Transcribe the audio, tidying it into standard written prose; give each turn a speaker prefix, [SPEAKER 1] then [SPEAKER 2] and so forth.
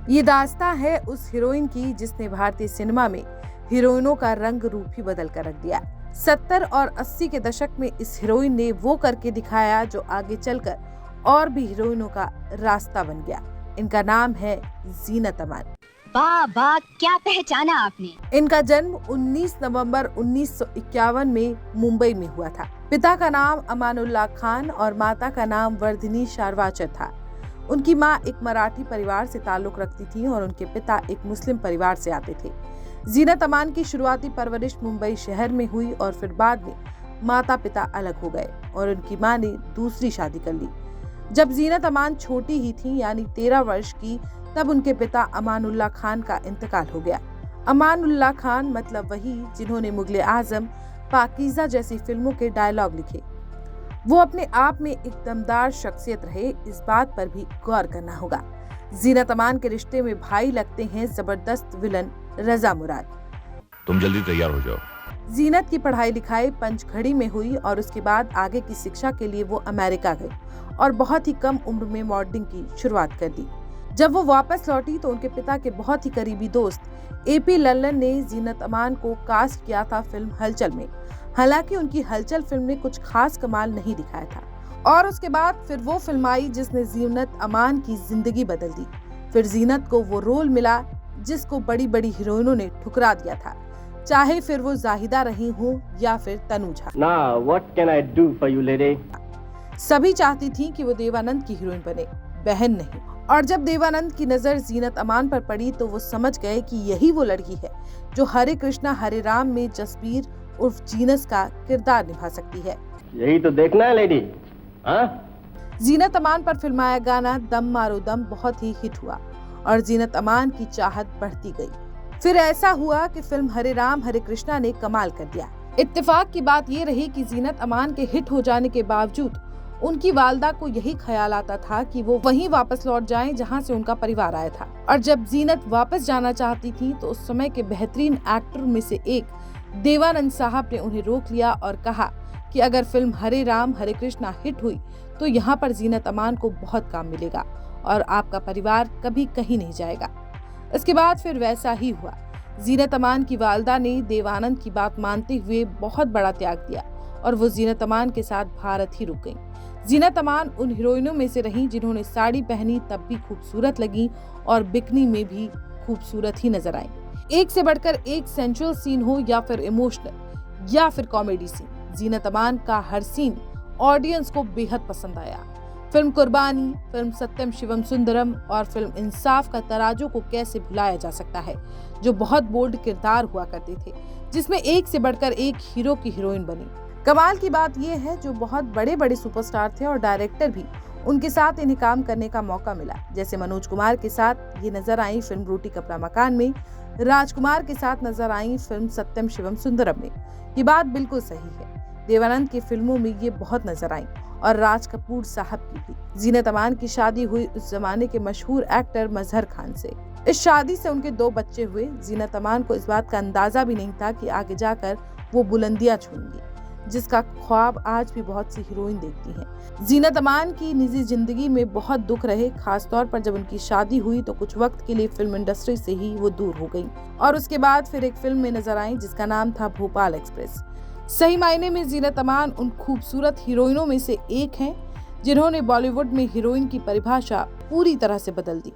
[SPEAKER 1] ये दास्तां है उस हीरोइन की जिसने भारतीय सिनेमा में हीरोइनों का रंग रूप ही बदल कर रख दिया। 70 और 80 के दशक में इस हीरोइन ने वो करके दिखाया जो आगे चलकर और भी हीरोइनों का रास्ता बन गया। इनका नाम है जीनत अमान।
[SPEAKER 2] वाह वाह, क्या पहचाना आपने।
[SPEAKER 1] इनका जन्म 19 नवंबर 1951 में मुंबई में हुआ था। पिता का नाम अमानुल्लाह खान और माता का नाम वर्धिनी शारवाचर था। उनकी माँ एक मराठी परिवार से ताल्लुक रखती थी और उनके पिता एक मुस्लिम परिवार से आते थे। जीनत अमान की शुरुआती परवरिश मुंबई शहर में हुई और फिर बाद में माता पिता अलग हो गए और उनकी माँ ने दूसरी शादी कर ली। जब जीनत अमान छोटी ही थी यानी 13 वर्ष की, तब उनके पिता अमानुल्लाह खान का इंतकाल हो गया। अमानुल्लाह खान मतलब वही जिन्होंने मुगले आजम, पाकीज़ा जैसी फिल्मों के डायलॉग लिखे। वो अपने आप में एक दमदार शख्सियत रहे, इस बात पर भी गौर करना होगा। जीनत अमान के रिश्ते में भाई लगते हैं जबरदस्त विलन रजा मुराद।
[SPEAKER 3] तुम जल्दी तैयार हो जाओ।
[SPEAKER 1] जीनत की पढ़ाई लिखाई पंचघड़ी में हुई और उसके बाद आगे की शिक्षा के लिए वो अमेरिका गई और बहुत ही कम उम्र में मॉडलिंग की शुरुआत कर दी। जब वो वापस लौटी तो उनके पिता के बहुत ही करीबी दोस्त एपी लल्लन ने जीनत अमान को कास्ट किया था फिल्म हलचल में। हालांकि उनकी हलचल फिल्म ने कुछ खास कमाल नहीं दिखाया था और उसके बाद फिर वो फिल्म आई जिसने जीनत अमान की जिंदगी बदल दी। फिर जीनत को वो रोल मिला जिसको बड़ी बड़ी हीरोइनों ने ठुकरा दिया था, चाहे फिर वो जाहिदा रही हो या फिर Tanuja.
[SPEAKER 4] Now what can I do for you, lady?
[SPEAKER 1] सभी चाहती थी कि वो देवानंद की हीरोइन बने, बहन नहीं। और जब देवानंद की नजर जीनत अमान पर पड़ी तो वो समझ गए कि यही वो लड़की है जो हरे कृष्णा हरे राम में जसबीर उर्फ जीनस का किरदार निभा सकती है।
[SPEAKER 4] यही तो देखना है लेडी। हाँ?
[SPEAKER 1] जीनत अमान पर फिल्माया गाना दम मारो दम बहुत ही हिट हुआ और जीनत अमान की चाहत बढ़ती गई। फिर ऐसा हुआ कि फिल्म हरे राम हरे कृष्णा ने कमाल कर दिया। इत्तेफाक की बात ये रही कि जीनत अमान के हिट हो जाने के बावजूद उनकी वालदा को यही ख्याल आता था कि वो वहीं वापस लौट जाएं जहां से उनका परिवार आया था। और जब जीनत वापस जाना चाहती थी तो उस समय के बेहतरीन एक्टर में से एक देवानंद साहब ने उन्हें रोक लिया और कहा कि अगर फिल्म हरे राम हरे कृष्णा हिट हुई तो यहाँ पर जीनत अमान को बहुत काम मिलेगा और आपका परिवार कभी कहीं नहीं जाएगा। इसके बाद फिर वैसा ही हुआ। जीनत अमान की वालदा ने देवानंद की बात मानते हुए बहुत बड़ा त्याग दिया और वो जीनत अमान के साथ भारत ही रुक गईं। जीनत अमान उन हीरोइनों में से रहीं जिन्होंने साड़ी पहनी तब भी खूबसूरत लगी और बिकनी में भी खूबसूरत ही नजर आई। एक से बढ़कर एक सेंचुअल सीन हो या फिर इमोशनल या फिर कॉमेडी सीन, जीनत अमान का हर सीन ऑडियंस को बेहद पसंद आया। फिल्म कुर्बानी, फिल्म सत्यम शिवम सुंदरम और फिल्म इंसाफ का तराजू को कैसे भुलाया जा सकता है, जो बहुत बोल्ड किरदार हुआ करते थे जिसमें एक से बढ़कर एक हीरो की हीरोइन बनी। कमाल की बात यह है जो बहुत बड़े बड़े सुपरस्टार थे और डायरेक्टर भी उनके साथ इन्हें काम करने का मौका मिला। जैसे मनोज कुमार के साथ ये नजर आई फिल्म रोटी कपड़ा मकान में, राजकुमार के साथ नजर आई फिल्म सत्यम शिवम सुंदरम में। ये बात बिल्कुल सही है, देवानंद की फिल्मों में ये बहुत नजर आई और राज कपूर साहब की भी। जीनत अमान की शादी हुई उस जमाने के मशहूर एक्टर मजहर खान से। इस शादी से उनके 2 बच्चे हुए। जीनत अमान को इस बात का अंदाजा भी नहीं था कि आगे जाकर वो बुलंदियां छूएंगी, जिसका ख्वाब आज भी बहुत सी हीरोइन देखती हैं। जीनत अमान की निजी जिंदगी में बहुत दुख रहे, खासतौर पर जब उनकी शादी हुई तो कुछ वक्त के लिए फिल्म इंडस्ट्री से ही वो दूर हो गई और उसके बाद फिर एक फिल्म में नजर आई जिसका नाम था भोपाल एक्सप्रेस। सही मायने में जीनत अमान उन खूबसूरत हीरोइनों में से एक हैं जिन्होंने बॉलीवुड में हीरोइन की परिभाषा पूरी तरह से बदल दी।